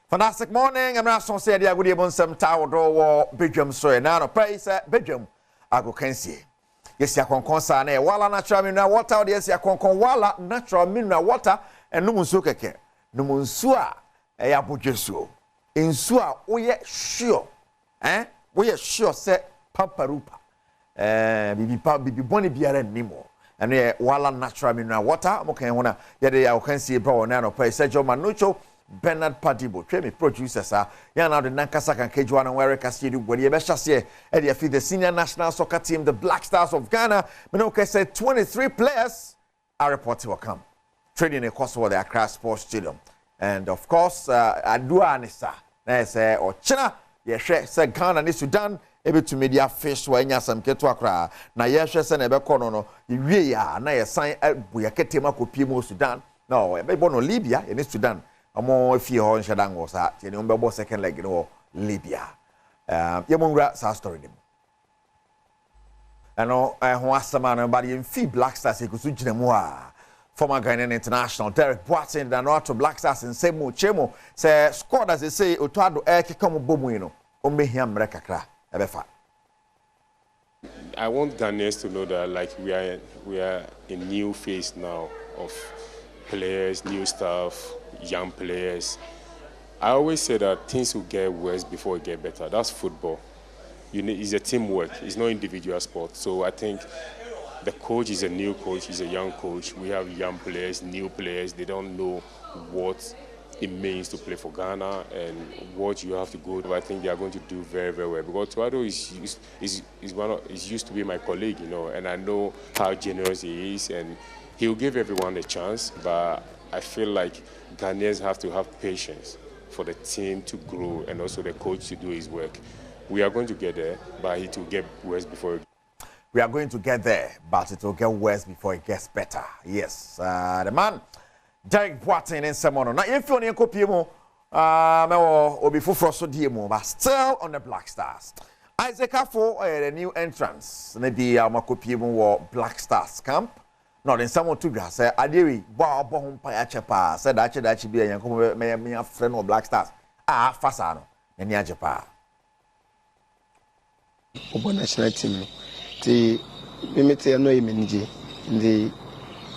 Fantastic morning. I'm not so say the good even some tower door Badwam so now no price Badwam ago can see. Yes ya konkon sa na wala natural mineral water yes ya konkon wala natural mineral water and no munsu keke. No munsu a ya bodweso. Nsu a woye sure. Woye sure say pamparupa. Bibi boni biara nimo. And yeah wala natural mineral water mo kan wona ye de ya kan see bro na no price Joe Manucho Bernard Padibo, Tremi producers are now the Nankasa and Kejuan and Wareka City, where you best see the senior national soccer team, the Black Stars of Ghana. Minoke said 23 players are reported to come training across the Accra Sports Stadium. And of course, Adua Anissa, or China, yes, said Ghana and Sudan, able to media fish when you some get to Accra. Now, yes, and a becono, you are now a sign we are getting up with Pimo Sudan. No, a no Libya in Sudan. Amo if you on Shadang was at, you know, second leg in Libya. Yamungra sa story. And no, was the man body in fee Black Stars, he could switch them more. Former Ghanaian international Derek Boateng, the North to Black Stars and Semo Chemo, say, squad as they say, Utado Eki come Bomuino, Ombe him Rekakra, Ebefa. I want Ghanaians to know that like we are in a new phase now of players, new stuff, young players. I always say that things will get worse before it get better. That's football. It's a teamwork. It's not individual sport. So I think the coach is a new coach. He's a young coach. We have young players, new players. They don't know what it means to play for Ghana and what you have to go to. I think they are going to do very, very well. Because Tuado is used to be my colleague, you know, and I know how generous he is, and he will give everyone a chance. But I feel like Ghanaians have to have patience for the team to grow and also the coach to do his work. We are going to get there, but it will get worse before. We are going to get there, but it will get worse before it gets better. Yes, the man, Derek Boateng in Semono. Now, if you're will be full frost but still on the Black Stars. Isaac Afo, the new entrance, maybe Makopiemo Black Stars camp. No, then someone to grass say, Adewi, Bob Payachapa, said that should be a young friend of Black Stars. Fasano, and Yajapa. Obo national team. The Mimete no imenji. The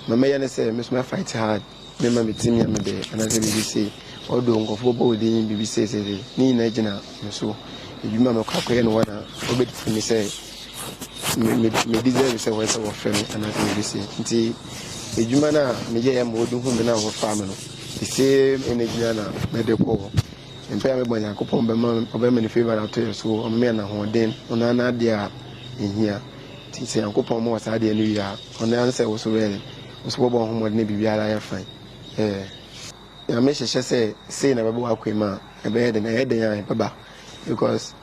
Mamma say, Miss my fight hard. Remember me team Yamade, and as a BBC, or don't go for both the BBC says, Ni Nigena, so if you remember Cracker and water, Obit for me say. Me deserve say what's our friend and as we say nti ejuma na me ye am odun hu me na wo farm no the same energy na me de ko mpa me bonya kopon be ma obe me favor out so o me na ho den ona na de a ehia ti se yankopon mo wasa de anu ya ona an say wo so re wo so bo ho mo de bibiara ya fan ya me hye say na be bo akwema e be de na ye de ya baba because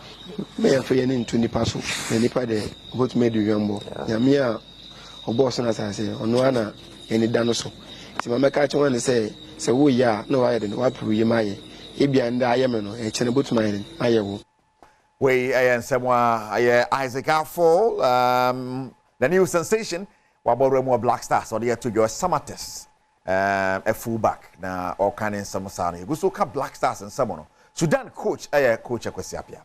me ya fe ni ntu nipa so na nipa de go to medu yambo ya me a oboss na say ono ana eni da no so ti ma meka che wan say wo ya na wa ye de wa pru ye maye e bia nda aye me no e che ne botu maye aye wo we and someone Isaac Afo the new sensation wa Black Stars or the to your Samates a fullback na all kind in Samosana go so ka Black Stars and someone Sudan coach coach akwesiapia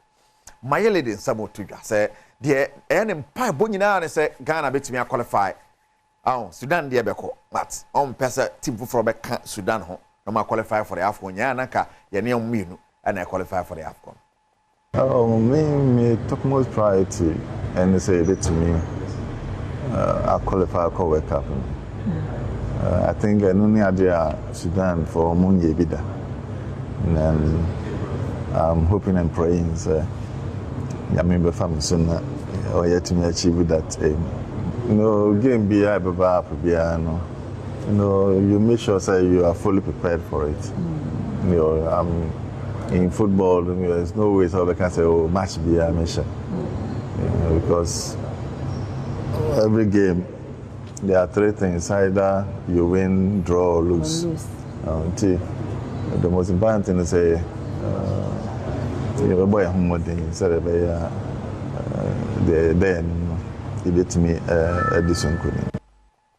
Mayele de Samo Tuga say the empire bonyina na say Ghana betimi qualify Sudan de beko but on pesa team for be Sudan ho no ma qualify for the AFCON ya na ka ye ne ominu and I qualify for the AFCON. Me took most priority and they say it to me I qualify for World Cup. I think no idea Sudan for Munye Bida. And I'm hoping and praying I mean, soon or yet to achieve that aim. You know, game be you make sure say you are fully prepared for it. You know, in football, there's no way so they can say, oh, match be a mission. You know, because every game there are three things: either you win, draw, or lose. The most important thing is say. Boy, instead of then he did me Edison.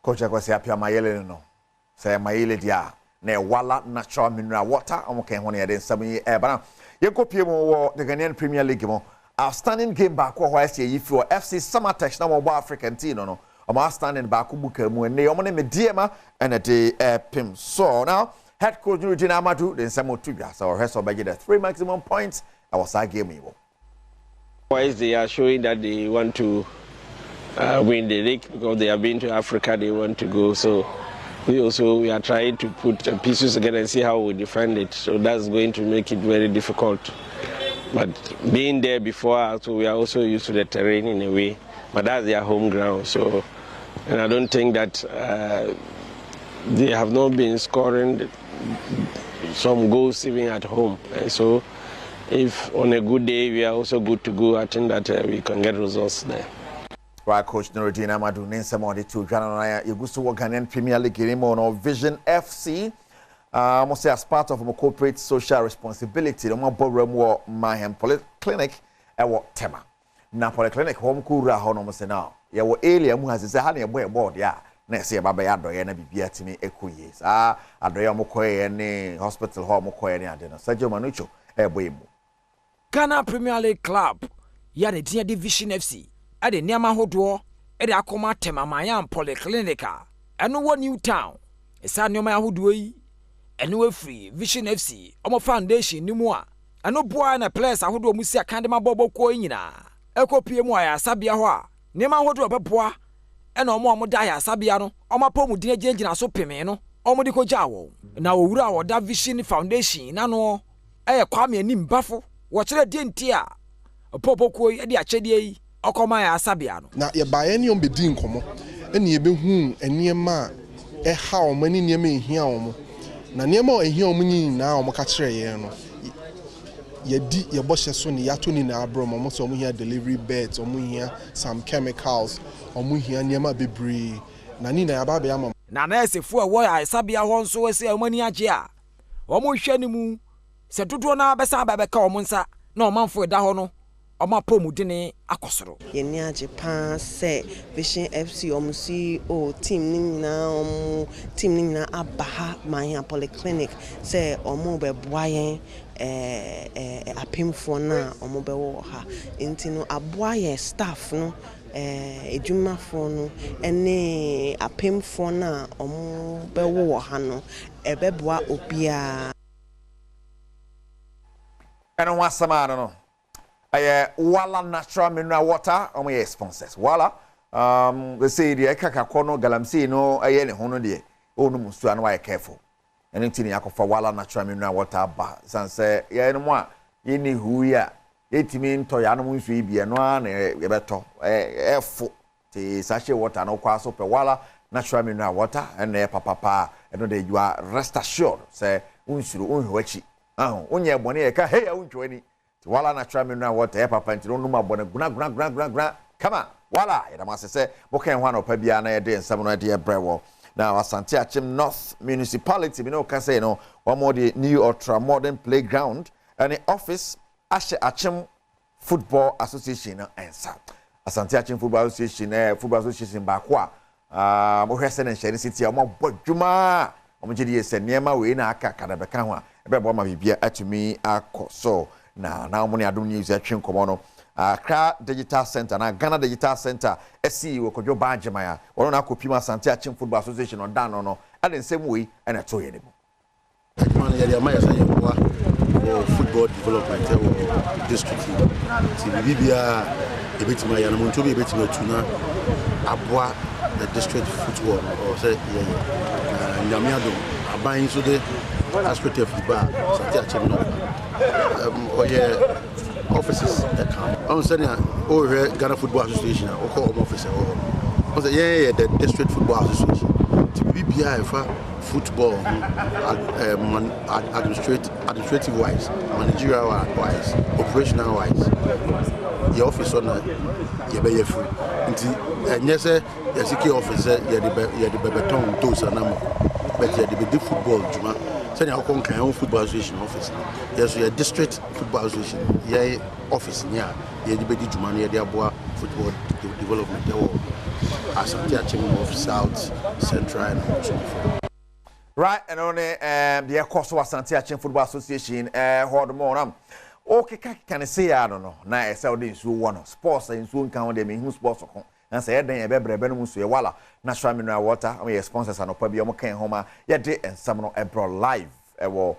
Coach, I was happy. Mayele no say Mayele dia na wala natural mineral water omo kan ho na yede nsam yi bana ye kopie mo wo the Ghanaian Premier League mo outstanding game back ho ase yi fi FC Summertex na mo bo African team no omo outstanding back buka mu ne omo ne mediema and the pim so now head coach Nurudeen Amadou the nsam otudwa so rehearsal by the 3 maximum points I was that game even. Wise they are showing that they want to win the league because they have been to Africa, they want to go. So we are trying to put pieces together and see how we defend it. So that's going to make it very difficult. But being there before, so we are also used to the terrain in a way. But that's their home ground. So, and I don't think that they have not been scoring some goals even at home. And so if on a good day we are also good to go, I think that we can get results there. Right, Coach Nurudeen Amadou Ninsamo the two Ghana Yugusu Ghanaian Premier League game on Vision FC. I must say as part of my corporate social responsibility, the more Badwam Mahem Polyclinic what tema. Na Polyclinic home kura hono must now. Ya wo elia mu has say hani boy board ya. Na say baba ya doye na bibia timi ekuye. Sa adoye mo koye ne hospital home koye ne ade no. Sergio Manucho boy mu. Ghana Premier League Club ya ne tia Division FC. Ade niama hodo ede akoma tema Mayan Polyclinica. Eno wo New Town. Esa nioma hodo yi eno we free Vision FC omo foundation ni mu a eno boa na players ahodo mu si akande mabobo ko nyina. Ekopie mu aya sabia ho a niama hodo beboa eno omo da ya sabia no omo pomu din agengina so peme no omo de ko gya wo. Na owura wo da Vision Foundation na no kwame anim bafo wo kire die ntia popo ko e de akyede yi okoma ya asabia no na ye bae ne ombedi nkomo ene ye behu eniema ha omani niema ehia omo na niema ehia omo nyina omo ka kire ye no ye di ye bohye so ne yato ni na abrom omo so omo hia delivery beds omo hia some chemicals omo hia niema bebre na ni na yaba be ama na esefo a wo ya asabia ho nso ese omani agye a omo hwe ni mu se dodo na besa ba ka omo nsa na omanfo da ho no Oma pomudine akosoro. Yeni aje pa se Vision FC CEO team ni na abaha Mayan Polyclinic se omo be boayen apemfo na omo be wo ha enti no aboayen staff no edwumafo no ene apemfo na omo be wo ha no ebeboa obia. Eno wasamara no. Wala natural mineral water omo ye sponsors wala they say the ekaka kono galamsey no aye ne hono de onu musu an why careful anything yakofa wala natural mineral water ba sanse ye no mo a ye ni huya etimi nto ya no musu ibie no an ye beto efo ti sachet water no kwa so pe wala natural mineral water and papa eno de you are rest assured say unsuru unhwachi onye bone ye ka hey unjwani wala natural mineral water papa ntino no mabona guna kama wala ya ma se boken hwa no pa bia na ye de nsam no de brewo now Asante Achim North Municipality we no can say no one more the new ultra modern playground and the office Ashe Achim Football Association ensa Asante Achim Football Association ba kwa mo hwese na nhye city mo bodwuma mo gidi ese niema we na aka kadabeka ho a ebe bo ma bibia atumi akoso na omo ne Adom news atwe nkomo no Accra Digital Center na Ghana Digital Center CEO Kodwo Bajemaya wono na kopima Asante Achim Football Association on dan no ade nsem we na to ye ne mu man ya ma ya say for football development district ti bibia ebetima ya no mo to be ebetima tuna aboa the district football or say nyame Adom aban so de aspect of the bar Asante Achim no offices I'm saying Ghana Football Association or call officer or say the district football association to BBI for football administrative wise, managerial wise, operational wise. The office on you be free. And yes, the key officer you the beton those and but you the football juma. Say how come can football association office? Yes, your district football association. Yeah, office near. Yeah, the bedi juma near the aboa football development. Asante Achim of South Central and so forth. right and only the course was Santiago Football Association hold more okay can say I don't know na e say dey so one sports and so kan dey me hu sports ko na say den e bebrebe no so e wala natural mineral water we sponsors anopa bi o mo kan homa ye dey ensam no e bro live e wo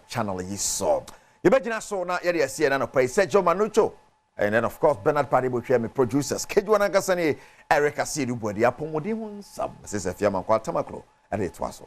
channel yi so you begina so na ye dey see na no pay Sergio Manucho and then of course Bernard Paribo hwe me producers Kedwana Gasani Eric Asidu Bodi apomodi hu nsam say se fiam kwa tamaklo e dey to aso